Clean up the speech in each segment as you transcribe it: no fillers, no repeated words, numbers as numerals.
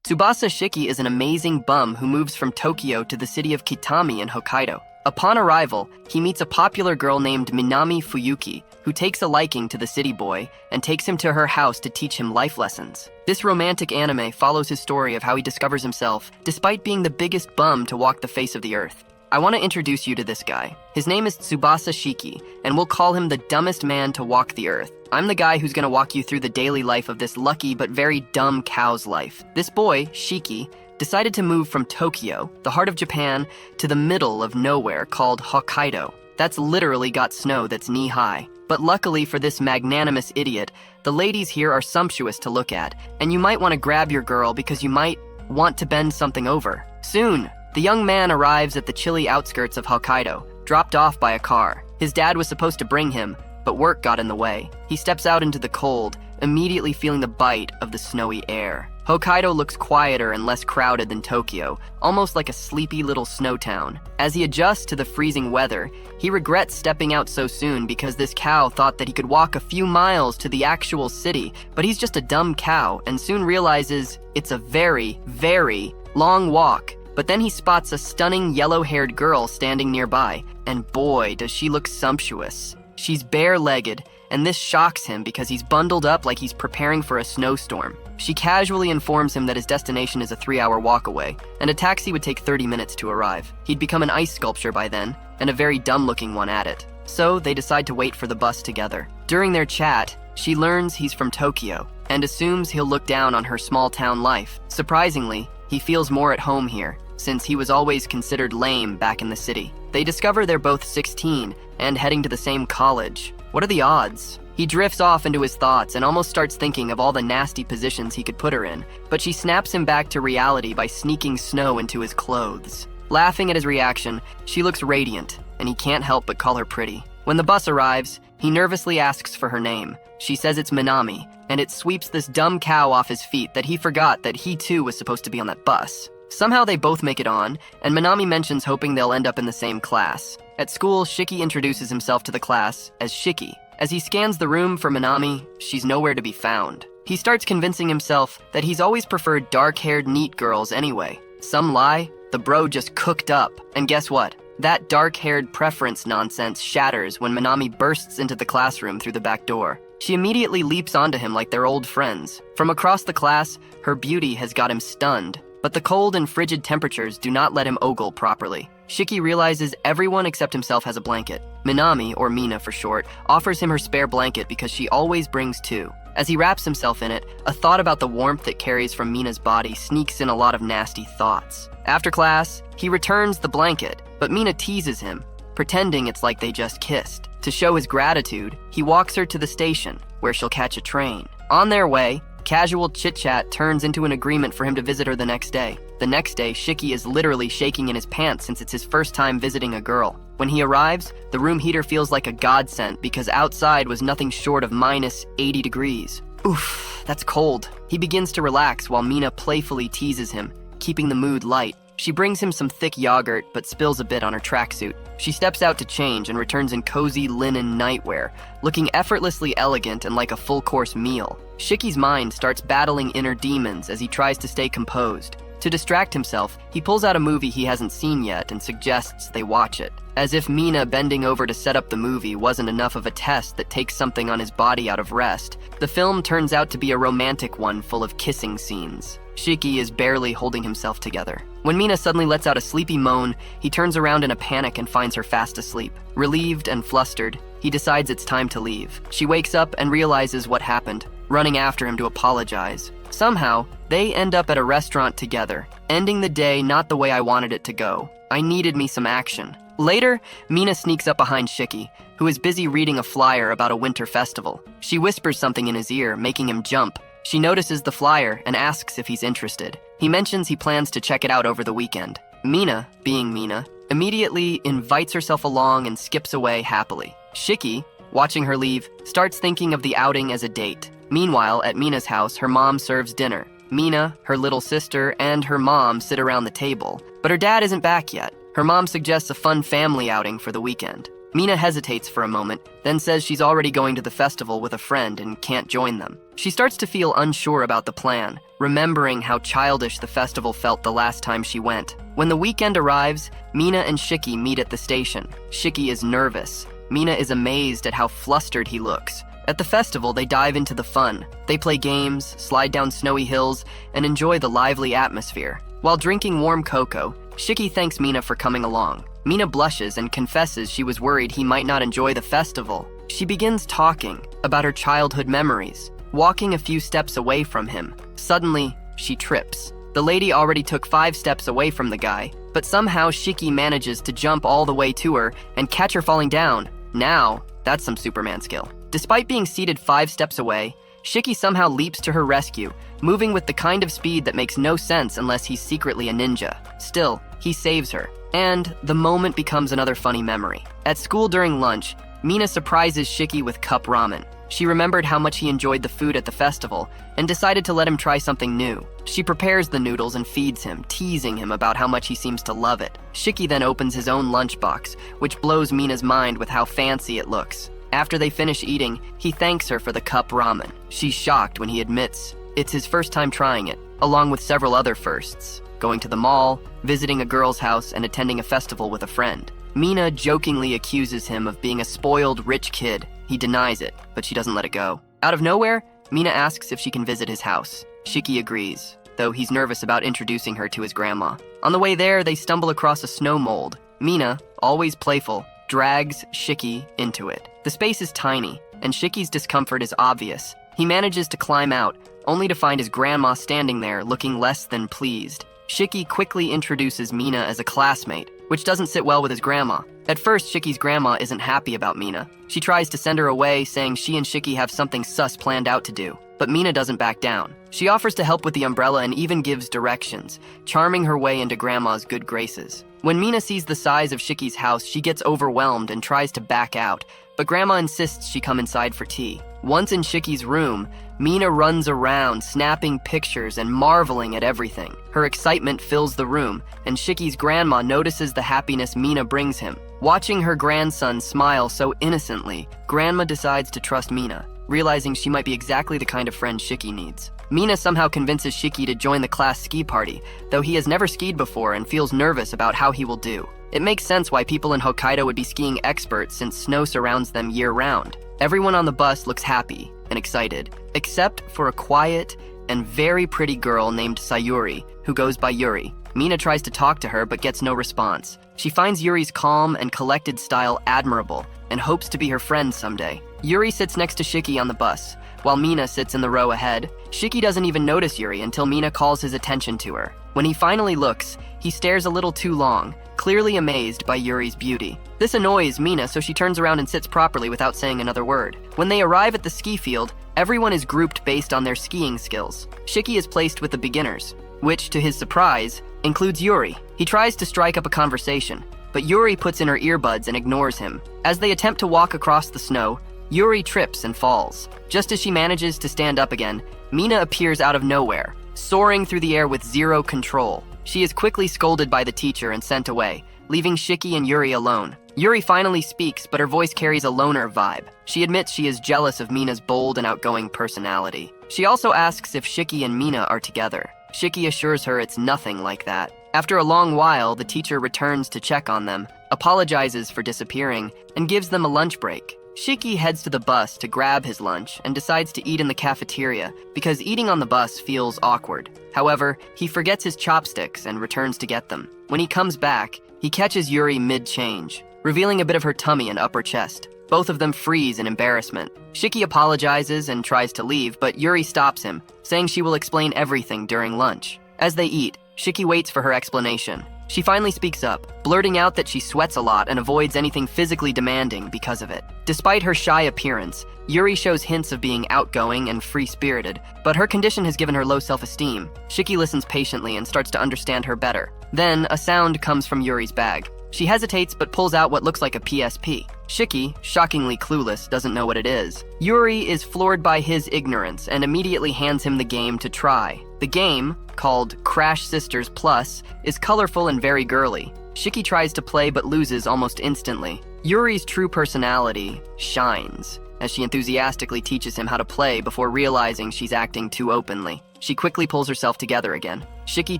Tsubasa Shiki is an amazing bum who moves from Tokyo to the city of Kitami in Hokkaido. Upon arrival, he meets a popular girl named Minami Fuyuki, who takes a liking to the city boy and takes him to her house to teach him life lessons. This romantic anime follows his story of how he discovers himself, despite being the biggest bum to walk the face of the earth. I want to introduce you to this guy. His name is Tsubasa Shiki, and we'll call him the dumbest man to walk the earth. I'm the guy who's gonna walk you through the daily life of this lucky but very dumb cow's life. This boy, Shiki, decided to move from Tokyo, the heart of Japan, to the middle of nowhere called Hokkaido. That's literally got snow that's knee-high. But luckily for this magnanimous idiot, the ladies here are sumptuous to look at, and you might want to grab your girl because you might want to bend something over. Soon, the young man arrives at the chilly outskirts of Hokkaido, dropped off by a car. His dad was supposed to bring him, but work got in the way. He steps out into the cold, immediately feeling the bite of the snowy air. Hokkaido looks quieter and less crowded than Tokyo, almost like a sleepy little snow town. As he adjusts to the freezing weather, he regrets stepping out so soon because this cow thought that he could walk a few miles to the actual city, but he's just a dumb cow and soon realizes it's a very, very long walk. But then he spots a stunning yellow-haired girl standing nearby, and boy, does she look sumptuous. She's bare-legged, and this shocks him because he's bundled up like he's preparing for a snowstorm. She casually informs him that his destination is a 3-hour walk away, and a taxi would take 30 minutes to arrive. He'd become an ice sculpture by then, and a very dumb-looking one at it. So they decide to wait for the bus together. During their chat, she learns he's from Tokyo, and assumes he'll look down on her small-town life. Surprisingly, he feels more at home here, since he was always considered lame back in the city. They discover they're both 16 and heading to the same college. What are the odds? He drifts off into his thoughts and almost starts thinking of all the nasty positions he could put her in, but she snaps him back to reality by sneaking snow into his clothes. Laughing at his reaction, she looks radiant, and he can't help but call her pretty. When the bus arrives, he nervously asks for her name. She says it's Minami, and it sweeps this dumb cow off his feet that he forgot that he too was supposed to be on that bus. Somehow they both make it on, and Minami mentions hoping they'll end up in the same class. At school, Shiki introduces himself to the class as Shiki. As he scans the room for Minami, she's nowhere to be found. He starts convincing himself that he's always preferred dark-haired, neat girls anyway. Some lie, the bro just cooked up. And guess what? That dark-haired preference nonsense shatters when Minami bursts into the classroom through the back door. She immediately leaps onto him like they're old friends. From across the class, her beauty has got him stunned. But the cold and frigid temperatures do not let him ogle properly. Shiki realizes everyone except himself has a blanket. Minami, or Mina for short, offers him her spare blanket because she always brings two. As he wraps himself in it, a thought about the warmth it carries from Mina's body sneaks in a lot of nasty thoughts. After class, he returns the blanket, but Mina teases him, pretending it's like they just kissed. To show his gratitude, he walks her to the station, where she'll catch a train. On their way, casual chit-chat turns into an agreement for him to visit her the next day. The next day, Shiki is literally shaking in his pants since it's his first time visiting a girl. When he arrives, the room heater feels like a godsend because outside was nothing short of minus 80 degrees. Oof, that's cold. He begins to relax while Mina playfully teases him, keeping the mood light. She brings him some thick yogurt, but spills a bit on her tracksuit. She steps out to change and returns in cozy linen nightwear, looking effortlessly elegant and like a full-course meal. Shiki's mind starts battling inner demons as he tries to stay composed. To distract himself, he pulls out a movie he hasn't seen yet and suggests they watch it. As if Mina bending over to set up the movie wasn't enough of a test that takes something on his body out of rest, the film turns out to be a romantic one full of kissing scenes. Shiki is barely holding himself together. When Mina suddenly lets out a sleepy moan, he turns around in a panic and finds her fast asleep. Relieved and flustered, he decides it's time to leave. She wakes up and realizes what happened, running after him to apologize. Somehow, they end up at a restaurant together, ending the day not the way I wanted it to go. I needed me some action. Later, Mina sneaks up behind Shiki, who is busy reading a flyer about a winter festival. She whispers something in his ear, making him jump. She notices the flyer and asks if he's interested. He mentions he plans to check it out over the weekend. Mina, being Mina, immediately invites herself along and skips away happily. Shiki, watching her leave, starts thinking of the outing as a date. Meanwhile, at Mina's house, her mom serves dinner. Mina, her little sister, and her mom sit around the table, but her dad isn't back yet. Her mom suggests a fun family outing for the weekend. Mina hesitates for a moment, then says she's already going to the festival with a friend and can't join them. She starts to feel unsure about the plan, remembering how childish the festival felt the last time she went. When the weekend arrives, Mina and Shiki meet at the station. Shiki is nervous. Mina is amazed at how flustered he looks. At the festival, they dive into the fun. They play games, slide down snowy hills, and enjoy the lively atmosphere. While drinking warm cocoa, Shiki thanks Mina for coming along. Mina blushes and confesses she was worried he might not enjoy the festival. She begins talking about her childhood memories, walking a few steps away from him. Suddenly, she trips. The lady already took 5 steps away from the guy, but somehow Shiki manages to jump all the way to her and catch her falling down. Now, that's some Superman skill. Despite being seated 5 steps away, Shiki somehow leaps to her rescue, moving with the kind of speed that makes no sense unless he's secretly a ninja. Still, he saves her, and the moment becomes another funny memory. At school during lunch, Mina surprises Shiki with cup ramen. She remembered how much he enjoyed the food at the festival and decided to let him try something new. She prepares the noodles and feeds him, teasing him about how much he seems to love it. Shiki then opens his own lunchbox, which blows Mina's mind with how fancy it looks. After they finish eating, he thanks her for the cup ramen. She's shocked when he admits it's his first time trying it, along with several other firsts: going to the mall, visiting a girl's house, and attending a festival with a friend. Mina jokingly accuses him of being a spoiled rich kid. He denies it, but she doesn't let it go. Out of nowhere, Mina asks if she can visit his house. Shiki agrees, though he's nervous about introducing her to his grandma. On the way there, they stumble across a snow mold. Mina, always playful, drags Shiki into it. The space is tiny, and Shiki's discomfort is obvious. He manages to climb out, only to find his grandma standing there looking less than pleased. Shiki quickly introduces Mina as a classmate, which doesn't sit well with his grandma. At first, Shiki's grandma isn't happy about Mina. She tries to send her away, saying she and Shiki have something sus planned out to do. But Mina doesn't back down. She offers to help with the umbrella and even gives directions, charming her way into grandma's good graces. When Mina sees the size of Shiki's house, she gets overwhelmed and tries to back out, but grandma insists she come inside for tea. Once in Shiki's room, Mina runs around, snapping pictures and marveling at everything. Her excitement fills the room, and Shiki's grandma notices the happiness Mina brings him. Watching her grandson smile so innocently, grandma decides to trust Mina, realizing she might be exactly the kind of friend Shiki needs. Mina somehow convinces Shiki to join the class ski party, though he has never skied before and feels nervous about how he will do. It makes sense why people in Hokkaido would be skiing experts since snow surrounds them year-round. Everyone on the bus looks happy and excited, except for a quiet and very pretty girl named Sayuri, who goes by Yuri. Mina tries to talk to her but gets no response. She finds Yuri's calm and collected style admirable and hopes to be her friend someday. Yuri sits next to Shiki on the bus, while Mina sits in the row ahead. Shiki doesn't even notice Yuri until Mina calls his attention to her. When he finally looks, he stares a little too long, clearly amazed by Yuri's beauty. This annoys Mina, so she turns around and sits properly without saying another word. When they arrive at the ski field, everyone is grouped based on their skiing skills. Shiki is placed with the beginners, which, to his surprise, includes Yuri. He tries to strike up a conversation, but Yuri puts in her earbuds and ignores him. As they attempt to walk across the snow, Yuri trips and falls. Just as she manages to stand up again, Mina appears out of nowhere, soaring through the air with zero control. She is quickly scolded by the teacher and sent away, leaving Shiki and Yuri alone. Yuri finally speaks, but her voice carries a loner vibe. She admits she is jealous of Mina's bold and outgoing personality. She also asks if Shiki and Mina are together. Shiki assures her it's nothing like that. After a long while, the teacher returns to check on them, apologizes for disappearing, and gives them a lunch break. Shiki heads to the bus to grab his lunch and decides to eat in the cafeteria because eating on the bus feels awkward. However, he forgets his chopsticks and returns to get them. When he comes back, he catches Yuri mid-change, revealing a bit of her tummy and upper chest. Both of them freeze in embarrassment. Shiki apologizes and tries to leave, but Yuri stops him, saying she will explain everything during lunch. As they eat, Shiki waits for her explanation. She finally speaks up, blurting out that she sweats a lot and avoids anything physically demanding because of it. Despite her shy appearance, Yuri shows hints of being outgoing and free-spirited, but her condition has given her low self-esteem. Shiki listens patiently and starts to understand her better. Then, a sound comes from Yuri's bag. She hesitates but pulls out what looks like a PSP. Shiki, shockingly clueless, doesn't know what it is. Yuri is floored by his ignorance and immediately hands him the game to try. The game, called Crash Sisters Plus, is colorful and very girly. Shiki tries to play but loses almost instantly. Yuri's true personality shines as she enthusiastically teaches him how to play before realizing she's acting too openly. She quickly pulls herself together again. Shiki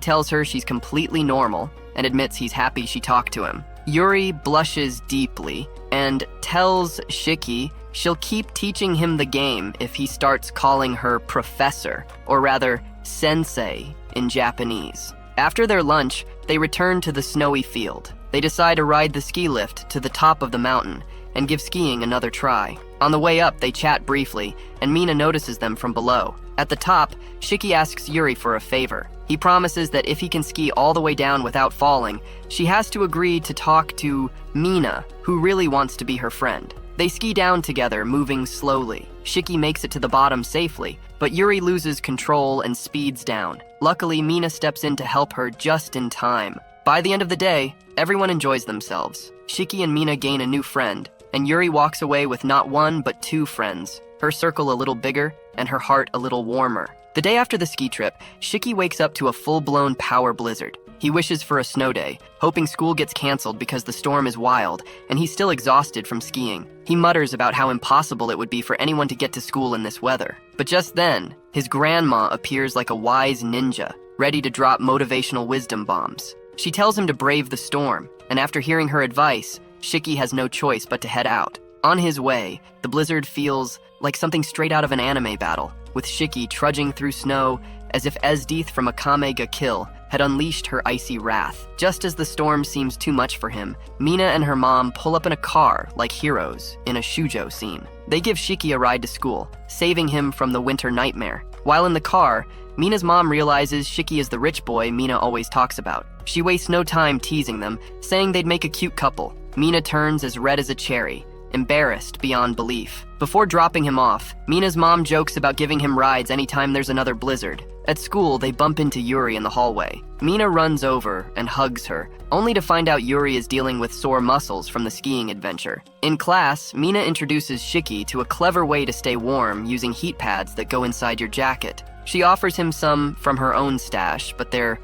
tells her she's completely normal and admits he's happy she talked to him. Yuri blushes deeply and tells Shiki she'll keep teaching him the game if he starts calling her professor, or rather, sensei in Japanese. After their lunch, they return to the snowy field. They decide to ride the ski lift to the top of the mountain and give skiing another try. On the way up, they chat briefly, and Mina notices them from below. At the top, Shiki asks Yuri for a favor. He promises that if he can ski all the way down without falling, she has to agree to talk to Mina, who really wants to be her friend. They ski down together, moving slowly. Shiki makes it to the bottom safely, but Yuri loses control and speeds down. Luckily, Mina steps in to help her just in time. By the end of the day, everyone enjoys themselves. Shiki and Mina gain a new friend, and Yuri walks away with not one but two friends, her circle a little bigger and her heart a little warmer. The day after the ski trip, Shiki wakes up to a full-blown power blizzard. He wishes for a snow day, hoping school gets canceled because the storm is wild, and he's still exhausted from skiing. He mutters about how impossible it would be for anyone to get to school in this weather. But just then, his grandma appears like a wise ninja, ready to drop motivational wisdom bombs. She tells him to brave the storm, and after hearing her advice, Shiki has no choice but to head out. On his way, the blizzard feels like something straight out of an anime battle, with Shiki trudging through snow as if Esdeath from Akame ga Kill had unleashed her icy wrath. Just as the storm seems too much for him, Mina and her mom pull up in a car like heroes in a shoujo scene. They give Shiki a ride to school, saving him from the winter nightmare. While in the car, Mina's mom realizes Shiki is the rich boy Mina always talks about. She wastes no time teasing them, saying they'd make a cute couple. Mina turns as red as a cherry, embarrassed beyond belief. Before dropping him off, Mina's mom jokes about giving him rides anytime there's another blizzard. At school, they bump into Yuri in the hallway. Mina runs over and hugs her, only to find out Yuri is dealing with sore muscles from the skiing adventure. In class, Mina introduces Shiki to a clever way to stay warm using heat pads that go inside your jacket. She offers him some from her own stash, but they're,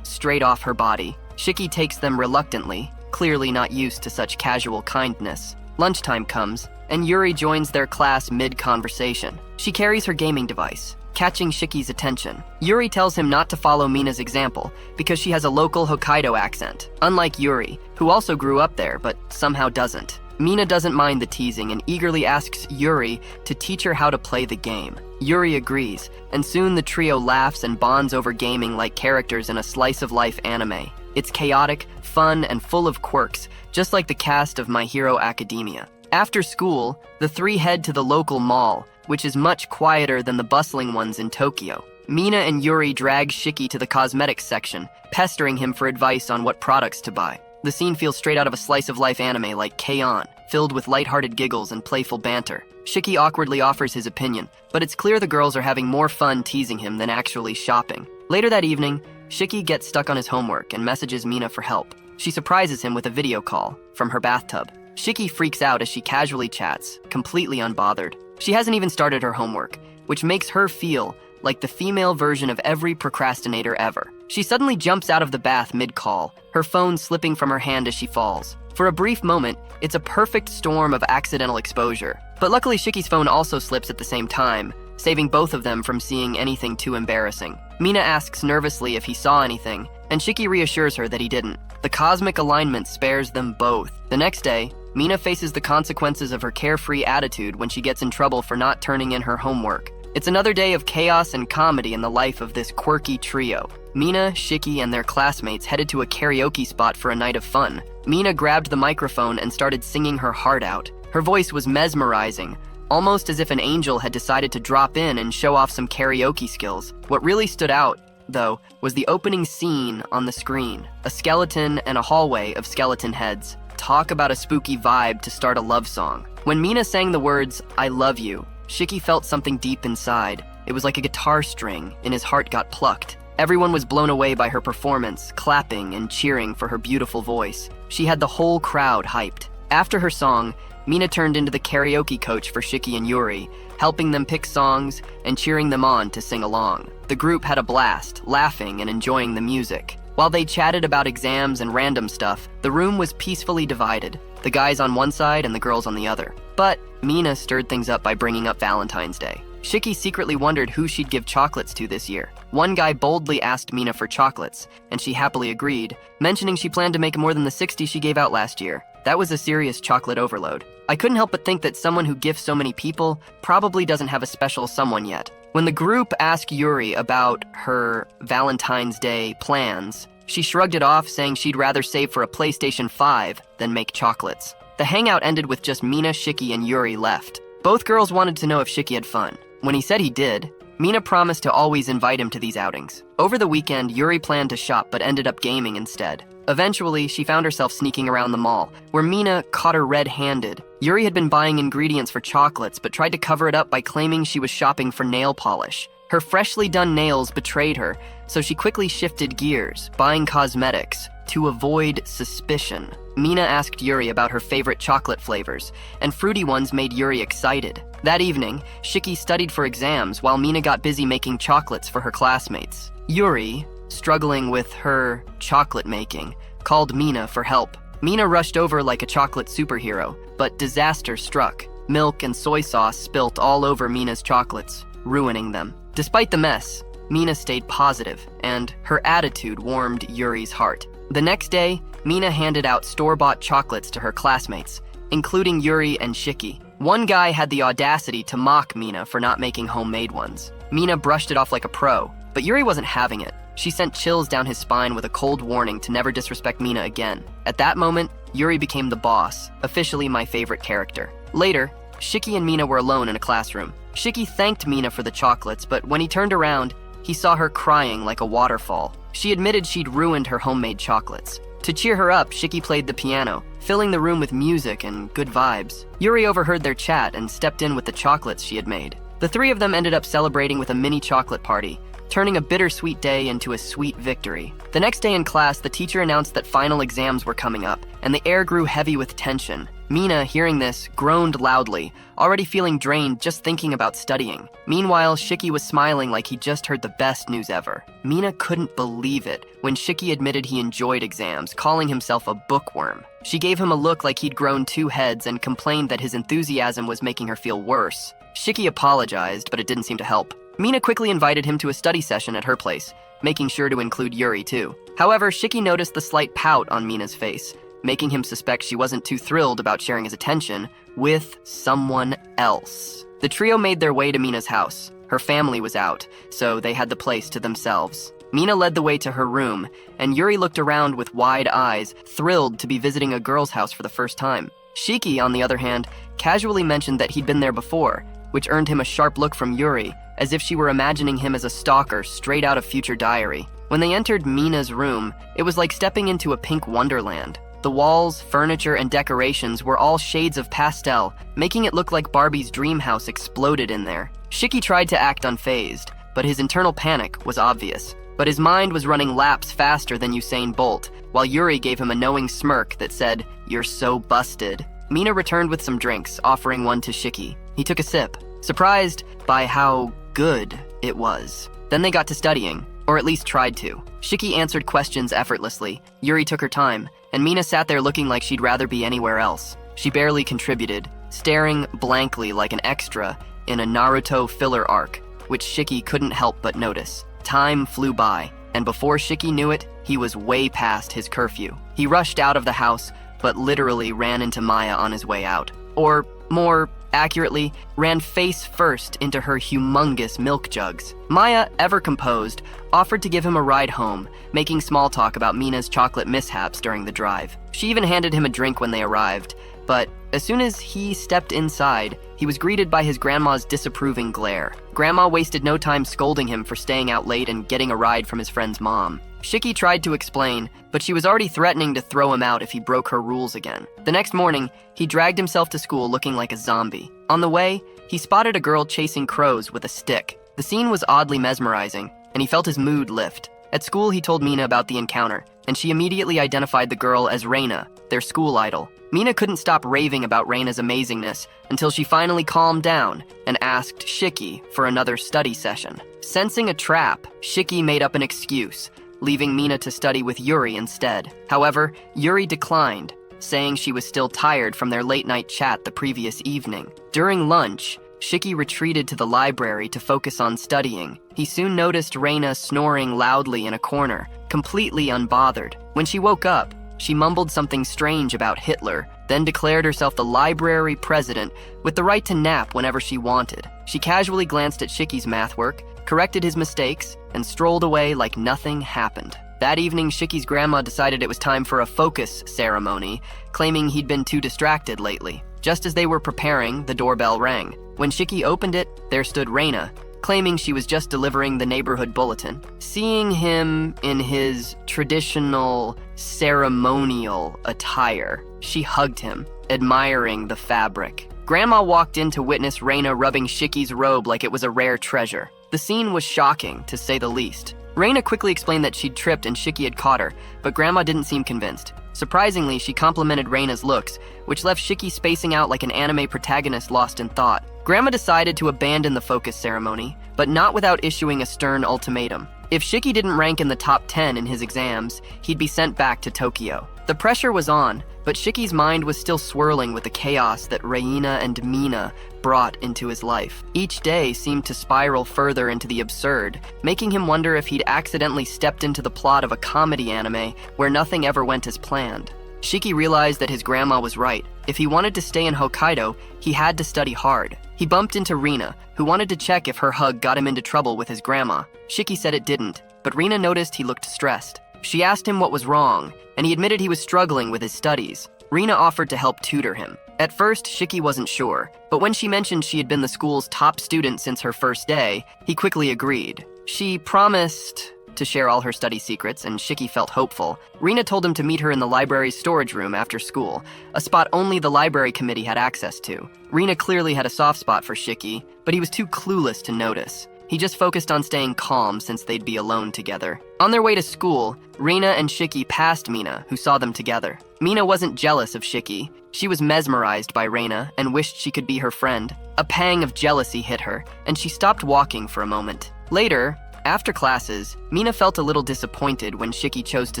straight off her body. Shiki takes them reluctantly, clearly not used to such casual kindness. Lunchtime comes, and Yuri joins their class mid-conversation. She carries her gaming device, catching Shiki's attention. Yuri tells him not to follow Mina's example because she has a local Hokkaido accent, unlike Yuri, who also grew up there but somehow doesn't. Mina doesn't mind the teasing and eagerly asks Yuri to teach her how to play the game. Yuri agrees, and soon the trio laughs and bonds over gaming like characters in a slice-of-life anime. It's chaotic, fun, and full of quirks, just like the cast of My Hero Academia. After school, the three head to the local mall, which is much quieter than the bustling ones in Tokyo. Mina and Yuri drag Shiki to the cosmetics section, pestering him for advice on what products to buy. The scene feels straight out of a slice-of-life anime like K-On!, filled with lighthearted giggles and playful banter. Shiki awkwardly offers his opinion, but it's clear the girls are having more fun teasing him than actually shopping. Later that evening, Shiki gets stuck on his homework and messages Mina for help. She surprises him with a video call from her bathtub. Shiki freaks out as she casually chats, completely unbothered. She hasn't even started her homework, which makes her feel like the female version of every procrastinator ever. She suddenly jumps out of the bath mid-call, her phone slipping from her hand as she falls. For a brief moment, it's a perfect storm of accidental exposure. But luckily Shiki's phone also slips at the same time, saving both of them from seeing anything too embarrassing. Mina asks nervously if he saw anything, and Shiki reassures her that he didn't. The cosmic alignment spares them both. The next day, Mina faces the consequences of her carefree attitude when she gets in trouble for not turning in her homework. It's another day of chaos and comedy in the life of this quirky trio. Mina, Shiki, and their classmates headed to a karaoke spot for a night of fun. Mina grabbed the microphone and started singing her heart out. Her voice was mesmerizing, almost as if an angel had decided to drop in and show off some karaoke skills. What really stood out, though, was the opening scene on the screen. A skeleton and a hallway of skeleton heads. Talk about a spooky vibe to start a love song. When Mina sang the words, "I love you," Shiki felt something deep inside. It was like a guitar string, and his heart got plucked. Everyone was blown away by her performance, clapping and cheering for her beautiful voice. She had the whole crowd hyped. After her song, Mina turned into the karaoke coach for Shiki and Yuri, helping them pick songs and cheering them on to sing along. The group had a blast, laughing and enjoying the music. While they chatted about exams and random stuff, the room was peacefully divided, the guys on one side and the girls on the other. But Mina stirred things up by bringing up Valentine's Day. Shiki secretly wondered who she'd give chocolates to this year. One guy boldly asked Mina for chocolates, and she happily agreed, mentioning she planned to make more than the 60 she gave out last year. That was a serious chocolate overload. I couldn't help but think that someone who gifts so many people probably doesn't have a special someone yet. When the group asked Yuri about her Valentine's Day plans, she shrugged it off, saying she'd rather save for a PlayStation 5 than make chocolates. The hangout ended with just Mina, Shiki, and Yuri left. Both girls wanted to know if Shiki had fun. When he said he did, Mina promised to always invite him to these outings. Over the weekend, Yuri planned to shop but ended up gaming instead. Eventually, she found herself sneaking around the mall, where Mina caught her red-handed. Yuri had been buying ingredients for chocolates but tried to cover it up by claiming she was shopping for nail polish. Her freshly done nails betrayed her, so she quickly shifted gears, buying cosmetics, to avoid suspicion. Mina asked Yuri about her favorite chocolate flavors, and fruity ones made Yuri excited. That evening, Shiki studied for exams while Mina got busy making chocolates for her classmates. Yuri, struggling with her chocolate making, called Mina for help. Mina rushed over like a chocolate superhero, but disaster struck. Milk and soy sauce spilt all over Mina's chocolates, ruining them. Despite the mess, Mina stayed positive, and her attitude warmed Yuri's heart. The next day, Mina handed out store-bought chocolates to her classmates, including Yuri and Shiki. One guy had the audacity to mock Mina for not making homemade ones. Mina brushed it off like a pro, but Yuri wasn't having it. She sent chills down his spine with a cold warning to never disrespect Mina again. At that moment, Yuri became the boss, officially my favorite character. Later, Shiki and Mina were alone in a classroom. Shiki thanked Mina for the chocolates, but when he turned around, he saw her crying like a waterfall. She admitted she'd ruined her homemade chocolates. To cheer her up, Shiki played the piano, filling the room with music and good vibes. Yuri overheard their chat and stepped in with the chocolates she had made. The three of them ended up celebrating with a mini chocolate party, turning a bittersweet day into a sweet victory. The next day in class, the teacher announced that final exams were coming up, and the air grew heavy with tension. Mina, hearing this, groaned loudly, already feeling drained just thinking about studying. Meanwhile, Shiki was smiling like he just heard the best news ever. Mina couldn't believe it when Shiki admitted he enjoyed exams, calling himself a bookworm. She gave him a look like he'd grown 2 heads and complained that his enthusiasm was making her feel worse. Shiki apologized, but it didn't seem to help. Mina quickly invited him to a study session at her place, making sure to include Yuri too. However, Shiki noticed the slight pout on Mina's face, making him suspect she wasn't too thrilled about sharing his attention with someone else. The trio made their way to Mina's house. Her family was out, so they had the place to themselves. Mina led the way to her room, and Yuri looked around with wide eyes, thrilled to be visiting a girl's house for the first time. Shiki, on the other hand, casually mentioned that he'd been there before, which earned him a sharp look from Yuri, as if she were imagining him as a stalker straight out of Future Diary. When they entered Mina's room, it was like stepping into a pink wonderland. The walls, furniture, and decorations were all shades of pastel, making it look like Barbie's dream house exploded in there. Shiki tried to act unfazed, but his internal panic was obvious. But his mind was running laps faster than Usain Bolt, while Yuri gave him a knowing smirk that said, "You're so busted." Mina returned with some drinks, offering one to Shiki. He took a sip, surprised by how good it was. Then they got to studying, or at least tried to. Shiki answered questions effortlessly. Yuri took her time, and Mina sat there looking like she'd rather be anywhere else. She barely contributed, staring blankly like an extra in a Naruto filler arc, which Shiki couldn't help but notice. Time flew by, and before Shiki knew it, he was way past his curfew. He rushed out of the house, but literally ran into Maya on his way out. Or, more accurately, ran face first into her humongous milk jugs. Maya, ever composed, offered to give him a ride home, making small talk about Mina's chocolate mishaps during the drive. She even handed him a drink when they arrived, but as soon as he stepped inside, he was greeted by his grandma's disapproving glare. Grandma wasted no time scolding him for staying out late and getting a ride from his friend's mom. Shiki tried to explain, but she was already threatening to throw him out if he broke her rules again. The next morning, he dragged himself to school looking like a zombie. On the way, he spotted a girl chasing crows with a stick. The scene was oddly mesmerizing, and he felt his mood lift. At school, he told Mina about the encounter, and she immediately identified the girl as Reina, their school idol. Mina couldn't stop raving about Reina's amazingness until she finally calmed down and asked Shiki for another study session. Sensing a trap, Shiki made up an excuse, leaving Mina to study with Yuri instead. However, Yuri declined, saying she was still tired from their late-night chat the previous evening. During lunch, Shiki retreated to the library to focus on studying. He soon noticed Reina snoring loudly in a corner, completely unbothered. When she woke up, she mumbled something strange about Hitler, then declared herself the library president with the right to nap whenever she wanted. She casually glanced at Shiki's math work, corrected his mistakes, and strolled away like nothing happened. That evening, Shiki's grandma decided it was time for a focus ceremony, claiming he'd been too distracted lately. Just as they were preparing, the doorbell rang. When Shiki opened it, there stood Reina, claiming she was just delivering the neighborhood bulletin. Seeing him in his traditional ceremonial attire, she hugged him, admiring the fabric. Grandma walked in to witness Reina rubbing Shiki's robe like it was a rare treasure. The scene was shocking, to say the least. Reina quickly explained that she'd tripped and Shiki had caught her, but Grandma didn't seem convinced. Surprisingly, she complimented Reina's looks, which left Shiki spacing out like an anime protagonist lost in thought. Grandma decided to abandon the focus ceremony, but not without issuing a stern ultimatum. If Shiki didn't rank in the top 10 in his exams, he'd be sent back to Tokyo. The pressure was on, but Shiki's mind was still swirling with the chaos that Reina and Mina brought into his life. Each day seemed to spiral further into the absurd, making him wonder if he'd accidentally stepped into the plot of a comedy anime where nothing ever went as planned. Shiki realized that his grandma was right. If he wanted to stay in Hokkaido, he had to study hard. He bumped into Reina, who wanted to check if her hug got him into trouble with his grandma. Shiki said it didn't, but Reina noticed he looked stressed. She asked him what was wrong, and he admitted he was struggling with his studies. Reina offered to help tutor him. At first, Shiki wasn't sure, but when she mentioned she had been the school's top student since her first day, he quickly agreed. She promised to share all her study secrets, and Shiki felt hopeful. Reina told him to meet her in the library's storage room after school, a spot only the library committee had access to. Reina clearly had a soft spot for Shiki, but he was too clueless to notice. He just focused on staying calm since they'd be alone together. On their way to school, Reina and Shiki passed Mina, who saw them together. Mina wasn't jealous of Shiki. She was mesmerized by Reina and wished she could be her friend. A pang of jealousy hit her, and she stopped walking for a moment. Later, after classes, Mina felt a little disappointed when Shiki chose to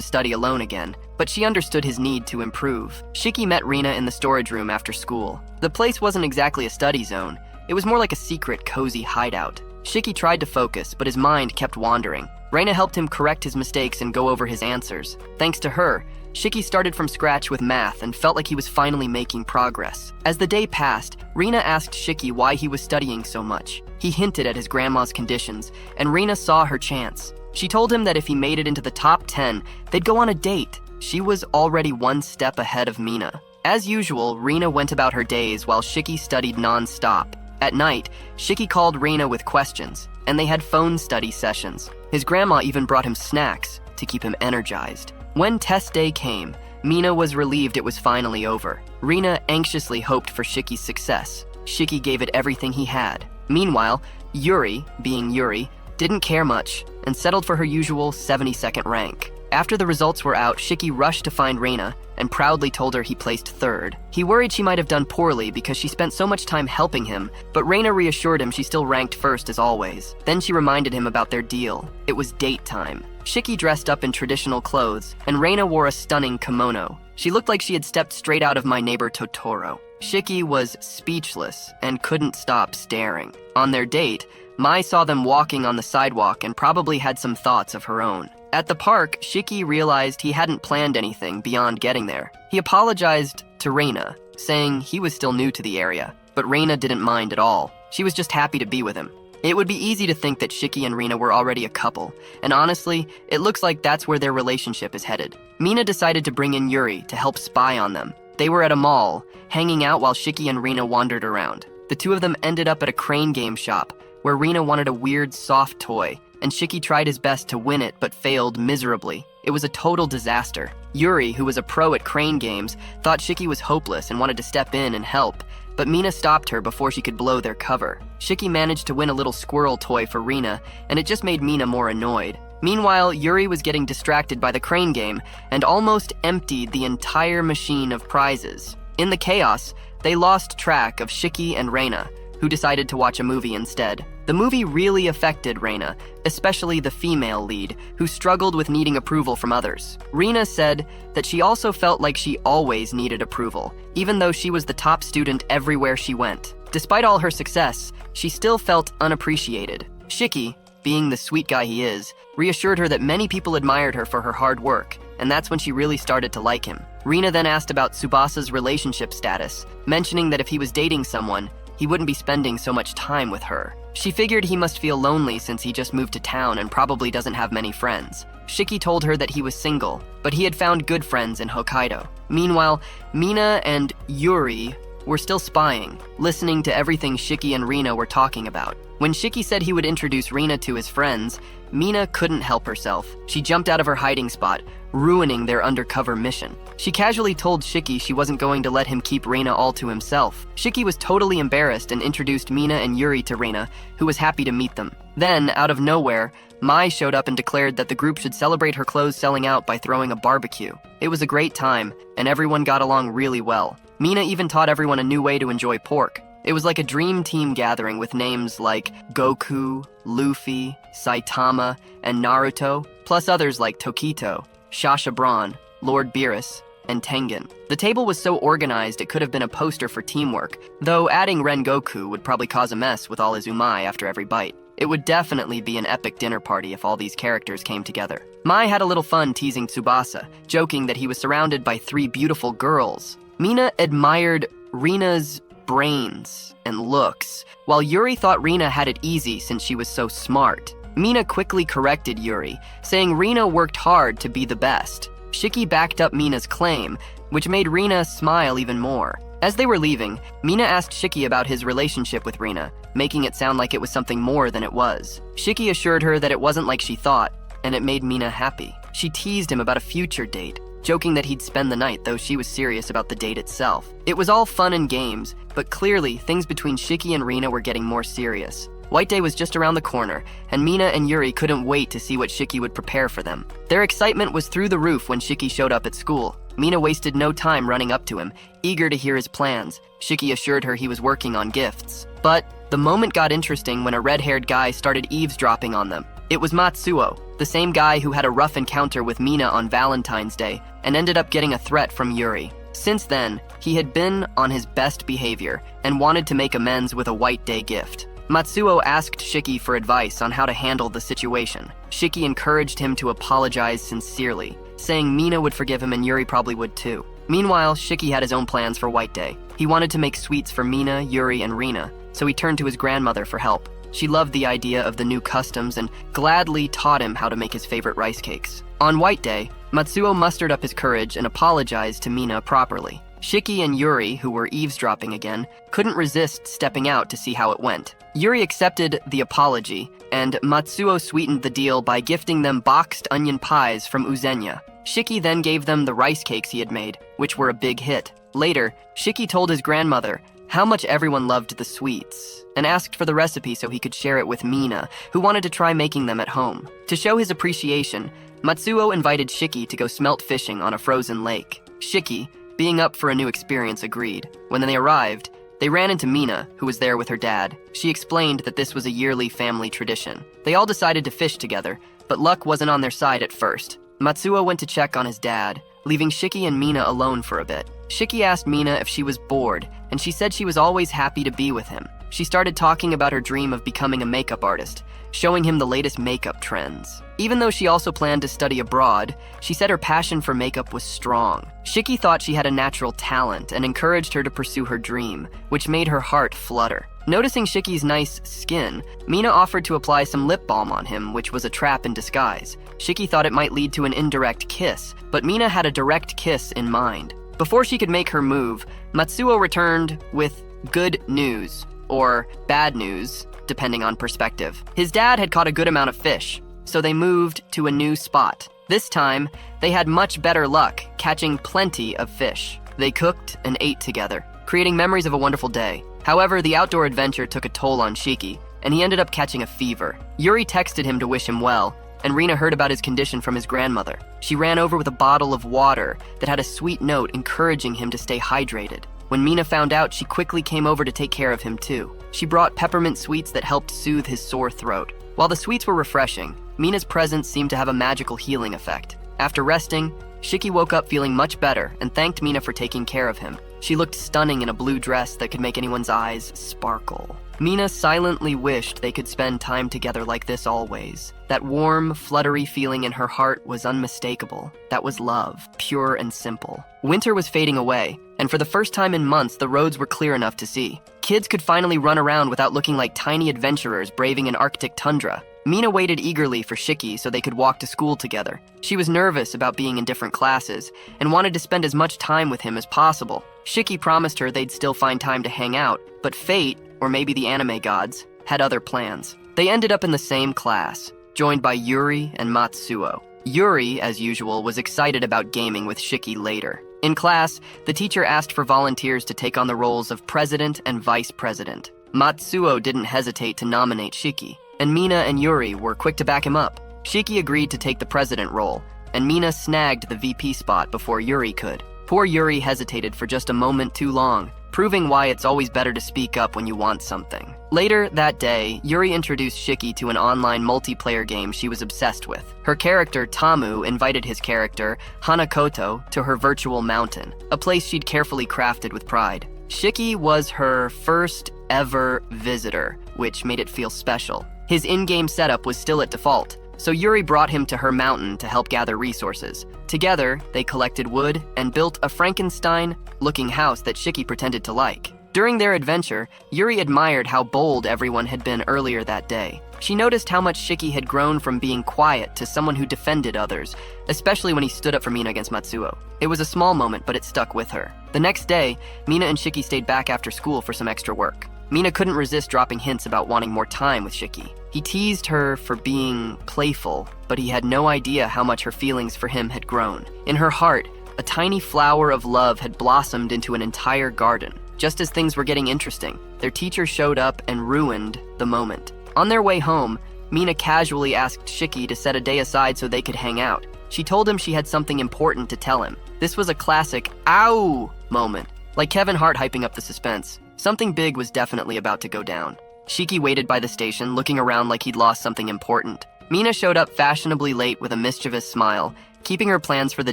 study alone again, but she understood his need to improve. Shiki met Reina in the storage room after school. The place wasn't exactly a study zone. It was more like a secret, cozy hideout. Shiki tried to focus, but his mind kept wandering. Reina helped him correct his mistakes and go over his answers. Thanks to her, Shiki started from scratch with math and felt like he was finally making progress. As the day passed, Reina asked Shiki why he was studying so much. He hinted at his grandma's conditions, and Reina saw her chance. She told him that if he made it into the top 10, they'd go on a date. She was already one step ahead of Mina. As usual, Reina went about her days while Shiki studied non-stop. At night, Shiki called Reina with questions, and they had phone study sessions. His grandma even brought him snacks to keep him energized. When test day came, Mina was relieved it was finally over. Reina anxiously hoped for Shiki's success. Shiki gave it everything he had. Meanwhile, Yuri, being Yuri, didn't care much and settled for her usual 72nd rank. After the results were out, Shiki rushed to find Reina and proudly told her he placed third. He worried she might have done poorly because she spent so much time helping him, but Reina reassured him she still ranked first as always. Then she reminded him about their deal. It was date time. Shiki dressed up in traditional clothes, and Reina wore a stunning kimono. She looked like she had stepped straight out of My Neighbor Totoro. Shiki was speechless and couldn't stop staring. On their date, Mai saw them walking on the sidewalk and probably had some thoughts of her own. At the park, Shiki realized he hadn't planned anything beyond getting there. He apologized to Reina, saying he was still new to the area, but Reina didn't mind at all. She was just happy to be with him. It would be easy to think that Shiki and Reina were already a couple, and honestly, it looks like that's where their relationship is headed. Mina decided to bring in Yuri to help spy on them. They were at a mall, hanging out while Shiki and Reina wandered around. The two of them ended up at a crane game shop, where Reina wanted a weird soft toy, and Shiki tried his best to win it but failed miserably. It was a total disaster. Yuri, who was a pro at crane games, thought Shiki was hopeless and wanted to step in and help, but Mina stopped her before she could blow their cover. Shiki managed to win a little squirrel toy for Reina, and it just made Mina more annoyed. Meanwhile, Yuri was getting distracted by the crane game and almost emptied the entire machine of prizes. In the chaos, they lost track of Shiki and Reina, who decided to watch a movie instead. The movie really affected Reina, especially the female lead, who struggled with needing approval from others. Reina said that she also felt like she always needed approval, even though she was the top student everywhere she went. Despite all her success, she still felt unappreciated. Shiki, being the sweet guy he is, reassured her that many people admired her for her hard work, and that's when she really started to like him. Rina then asked about Tsubasa's relationship status, mentioning that if he was dating someone, he wouldn't be spending so much time with her. She figured he must feel lonely since he just moved to town and probably doesn't have many friends. Shiki told her that he was single, but he had found good friends in Hokkaido. Meanwhile, Mina and Yuri were still spying, listening to everything Shiki and Rina were talking about. When Shiki said he would introduce Rina to his friends, Mina couldn't help herself. She jumped out of her hiding spot, ruining their undercover mission. She casually told Shiki she wasn't going to let him keep Rina all to himself. Shiki was totally embarrassed and introduced Mina and Yuri to Rina, who was happy to meet them. Then, out of nowhere, Mai showed up and declared that the group should celebrate her clothes selling out by throwing a barbecue. It was a great time, and everyone got along really well. Mina even taught everyone a new way to enjoy pork. It was like a dream team gathering with names like Goku, Luffy, Saitama, and Naruto, plus others like Tokito, Shasha Braun, Lord Beerus, and Tengen. The table was so organized it could have been a poster for teamwork, though adding Rengoku would probably cause a mess with all his umai after every bite. It would definitely be an epic dinner party if all these characters came together. Mai had a little fun teasing Tsubasa, joking that he was surrounded by 3 beautiful girls. Mina admired Rina's brains and looks, while Yuri thought Rina had it easy since she was so smart. Mina quickly corrected Yuri, saying Rina worked hard to be the best. Shiki backed up Mina's claim, which made Rina smile even more. As they were leaving, Mina asked Shiki about his relationship with Rina, making it sound like it was something more than it was. Shiki assured her that it wasn't like she thought, and it made Mina happy. She teased him about a future date, joking that he'd spend the night, though she was serious about the date itself. It was all fun and games, but clearly things between Shiki and Rina were getting more serious. White Day was just around the corner, and Mina and Yuri couldn't wait to see what Shiki would prepare for them. Their excitement was through the roof when Shiki showed up at school. Mina wasted no time running up to him, eager to hear his plans. Shiki assured her he was working on gifts. But the moment got interesting when a red-haired guy started eavesdropping on them. It was Matsuo, the same guy who had a rough encounter with Mina on Valentine's Day and ended up getting a threat from Yuri. Since then, he had been on his best behavior and wanted to make amends with a White Day gift. Matsuo asked Shiki for advice on how to handle the situation. Shiki encouraged him to apologize sincerely, saying Mina would forgive him and Yuri probably would too. Meanwhile, Shiki had his own plans for White Day. He wanted to make sweets for Mina, Yuri, and Rina, so he turned to his grandmother for help. She loved the idea of the new customs and gladly taught him how to make his favorite rice cakes. On White Day, Matsuo mustered up his courage and apologized to Mina properly. Shiki and Yuri, who were eavesdropping again, couldn't resist stepping out to see how it went. Yuri accepted the apology, and Matsuo sweetened the deal by gifting them boxed onion pies from Uzenya. Shiki then gave them the rice cakes he had made, which were a big hit. Later, Shiki told his grandmother how much everyone loved the sweets, and asked for the recipe so he could share it with Mina, who wanted to try making them at home. To show his appreciation, Matsuo invited Shiki to go smelt fishing on a frozen lake. Shiki, being up for a new experience, agreed. When they arrived, they ran into Mina, who was there with her dad. She explained that this was a yearly family tradition. They all decided to fish together, but luck wasn't on their side at first. Matsuo went to check on his dad, leaving Shiki and Mina alone for a bit. Shiki asked Mina if she was bored, and she said she was always happy to be with him. She started talking about her dream of becoming a makeup artist, showing him the latest makeup trends. Even though she also planned to study abroad, she said her passion for makeup was strong. Shiki thought she had a natural talent and encouraged her to pursue her dream, which made her heart flutter. Noticing Shiki's nice skin, Mina offered to apply some lip balm on him, which was a trap in disguise. Shiki thought it might lead to an indirect kiss, but Mina had a direct kiss in mind. Before she could make her move, Matsuo returned with good news, or bad news, depending on perspective. His dad had caught a good amount of fish, so they moved to a new spot. This time, they had much better luck, catching plenty of fish. They cooked and ate together, creating memories of a wonderful day. However, the outdoor adventure took a toll on Shiki, and he ended up catching a fever. Yuri texted him to wish him well, and Rina heard about his condition from his grandmother. She ran over with a bottle of water that had a sweet note encouraging him to stay hydrated. When Mina found out, she quickly came over to take care of him too. She brought peppermint sweets that helped soothe his sore throat. While the sweets were refreshing, Mina's presence seemed to have a magical healing effect. After resting, Shiki woke up feeling much better and thanked Mina for taking care of him. She looked stunning in a blue dress that could make anyone's eyes sparkle. Mina silently wished they could spend time together like this always. That warm, fluttery feeling in her heart was unmistakable. That was love, pure and simple. Winter was fading away, and for the first time in months, the roads were clear enough to see. Kids could finally run around without looking like tiny adventurers braving an Arctic tundra. Mina waited eagerly for Shiki so they could walk to school together. She was nervous about being in different classes and wanted to spend as much time with him as possible. Shiki promised her they'd still find time to hang out, but fate, or maybe the anime gods, had other plans. They ended up in the same class, joined by Yuri and Matsuo. Yuri, as usual, was excited about gaming with Shiki later. In class, the teacher asked for volunteers to take on the roles of president and vice president. Matsuo didn't hesitate to nominate Shiki, and Mina and Yuri were quick to back him up. Shiki agreed to take the president role, and Mina snagged the VP spot before Yuri could. Poor Yuri hesitated for just a moment too long, proving why it's always better to speak up when you want something. Later that day, Yuri introduced Shiki to an online multiplayer game she was obsessed with. Her character, Tamu, invited his character, Hanakoto, to her virtual mountain, a place she'd carefully crafted with pride. Shiki was her first ever visitor, which made it feel special. His in-game setup was still at default, so Yuri brought him to her mountain to help gather resources. Together, they collected wood and built a Frankenstein-looking house that Shiki pretended to like. During their adventure, Yuri admired how bold everyone had been earlier that day. She noticed how much Shiki had grown from being quiet to someone who defended others, especially when he stood up for Mina against Matsuo. It was a small moment, but it stuck with her. The next day, Mina and Shiki stayed back after school for some extra work. Mina couldn't resist dropping hints about wanting more time with Shiki. He teased her for being playful, but he had no idea how much her feelings for him had grown. In her heart, a tiny flower of love had blossomed into an entire garden. Just as things were getting interesting, their teacher showed up and ruined the moment. On their way home, Mina casually asked Shiki to set a day aside so they could hang out. She told him she had something important to tell him. This was a classic "ow" moment, like Kevin Hart hyping up the suspense. Something big was definitely about to go down. Shiki waited by the station, looking around like he'd lost something important. Mina showed up fashionably late with a mischievous smile, keeping her plans for the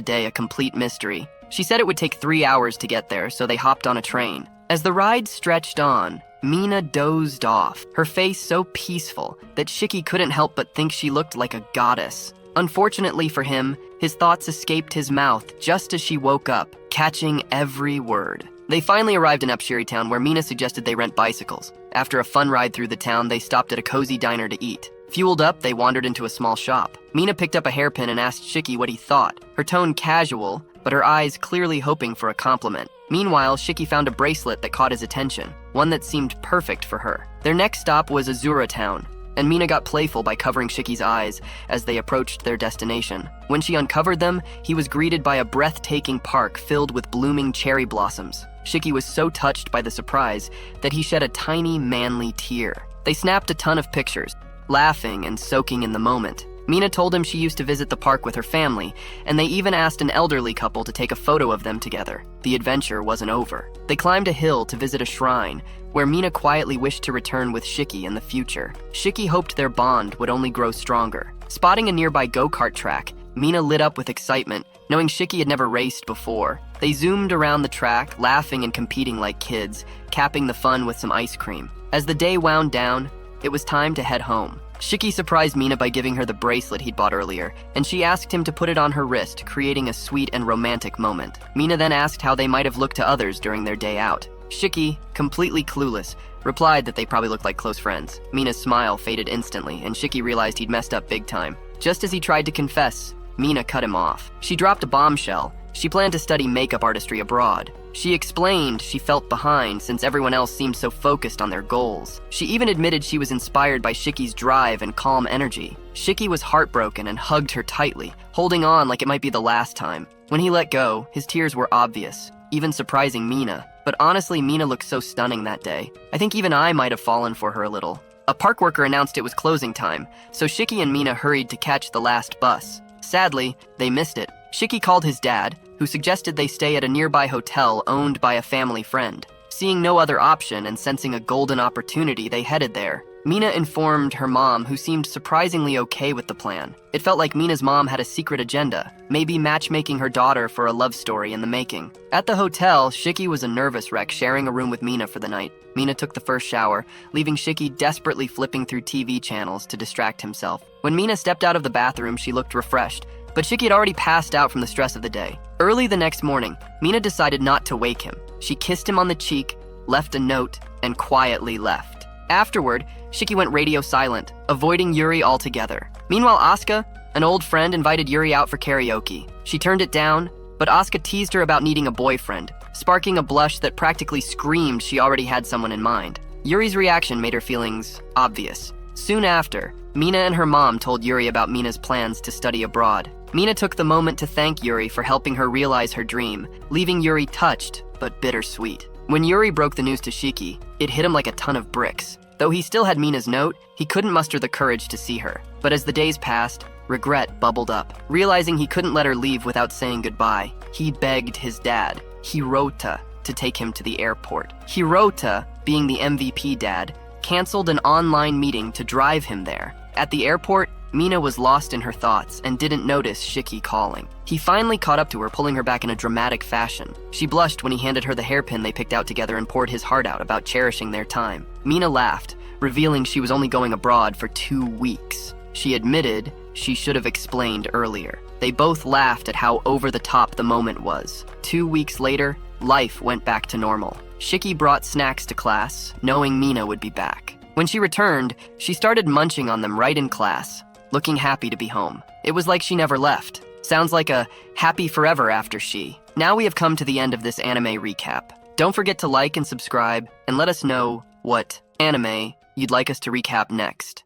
day a complete mystery. She said it would take 3 hours to get there, so they hopped on a train. As the ride stretched on, Mina dozed off, her face so peaceful that Shiki couldn't help but think she looked like a goddess. Unfortunately for him, his thoughts escaped his mouth just as she woke up, catching every word. They finally arrived in Upshiri town, where Mina suggested they rent bicycles. After a fun ride through the town, they stopped at a cozy diner to eat. Fueled up, they wandered into a small shop. Mina picked up a hairpin and asked Shiki what he thought, her tone casual, but her eyes clearly hoping for a compliment. Meanwhile, Shiki found a bracelet that caught his attention, one that seemed perfect for her. Their next stop was Azura town, and Mina got playful by covering Shiki's eyes as they approached their destination. When she uncovered them, he was greeted by a breathtaking park filled with blooming cherry blossoms. Shiki was so touched by the surprise that he shed a tiny, manly tear. They snapped a ton of pictures, laughing and soaking in the moment. Mina told him she used to visit the park with her family, and they even asked an elderly couple to take a photo of them together. The adventure wasn't over. They climbed a hill to visit a shrine, where Mina quietly wished to return with Shiki in the future. Shiki hoped their bond would only grow stronger. Spotting a nearby go-kart track, Mina lit up with excitement, knowing Shiki had never raced before. They zoomed around the track, laughing and competing like kids, capping the fun with some ice cream. As the day wound down, it was time to head home. Shiki surprised Mina by giving her the bracelet he'd bought earlier, and she asked him to put it on her wrist, creating a sweet and romantic moment. Mina then asked how they might have looked to others during their day out. Shiki, completely clueless, replied that they probably looked like close friends. Mina's smile faded instantly, and Shiki realized he'd messed up big time. Just as he tried to confess, Mina cut him off. She dropped a bombshell. She planned to study makeup artistry abroad. She explained she felt behind since everyone else seemed so focused on their goals. She even admitted she was inspired by Shiki's drive and calm energy. Shiki was heartbroken and hugged her tightly, holding on like it might be the last time. When he let go, his tears were obvious, even surprising Mina. But honestly, Mina looked so stunning that day. I think even I might have fallen for her a little. A park worker announced it was closing time, so Shiki and Mina hurried to catch the last bus. Sadly, they missed it. Shiki called his dad, who suggested they stay at a nearby hotel owned by a family friend. Seeing no other option and sensing a golden opportunity, they headed there. Mina informed her mom, who seemed surprisingly okay with the plan. It felt like Mina's mom had a secret agenda, maybe matchmaking her daughter for a love story in the making. At the hotel, Shiki was a nervous wreck, sharing a room with Mina for the night. Mina took the first shower, leaving Shiki desperately flipping through TV channels to distract himself. When Mina stepped out of the bathroom, she looked refreshed, but Shiki had already passed out from the stress of the day. Early the next morning, Mina decided not to wake him. She kissed him on the cheek, left a note, and quietly left. Afterward, Shiki went radio silent, avoiding Yuri altogether. Meanwhile, Asuka, an old friend, invited Yuri out for karaoke. She turned it down, but Asuka teased her about needing a boyfriend, sparking a blush that practically screamed she already had someone in mind. Yuri's reaction made her feelings obvious. Soon after, Mina and her mom told Yuri about Mina's plans to study abroad. Mina took the moment to thank Yuri for helping her realize her dream, leaving Yuri touched but bittersweet. When Yuri broke the news to Shiki, it hit him like a ton of bricks. Though he still had Mina's note, he couldn't muster the courage to see her. But as the days passed, regret bubbled up. Realizing he couldn't let her leave without saying goodbye, he begged his dad, Hirota, to take him to the airport. Hirota, being the MVP dad, canceled an online meeting to drive him there. At the airport, Mina was lost in her thoughts and didn't notice Shiki calling. He finally caught up to her, pulling her back in a dramatic fashion. She blushed when he handed her the hairpin they picked out together and poured his heart out about cherishing their time. Mina laughed, revealing she was only going abroad for 2 weeks. She admitted she should have explained earlier. They both laughed at how over the top the moment was. 2 weeks later, life went back to normal. Shiki brought snacks to class, knowing Mina would be back. When she returned, she started munching on them right in class, looking happy to be home. It was like she never left. Sounds like a happy forever after she. Now we have come to the end of this anime recap. Don't forget to like and subscribe, and let us know what anime you'd like us to recap next.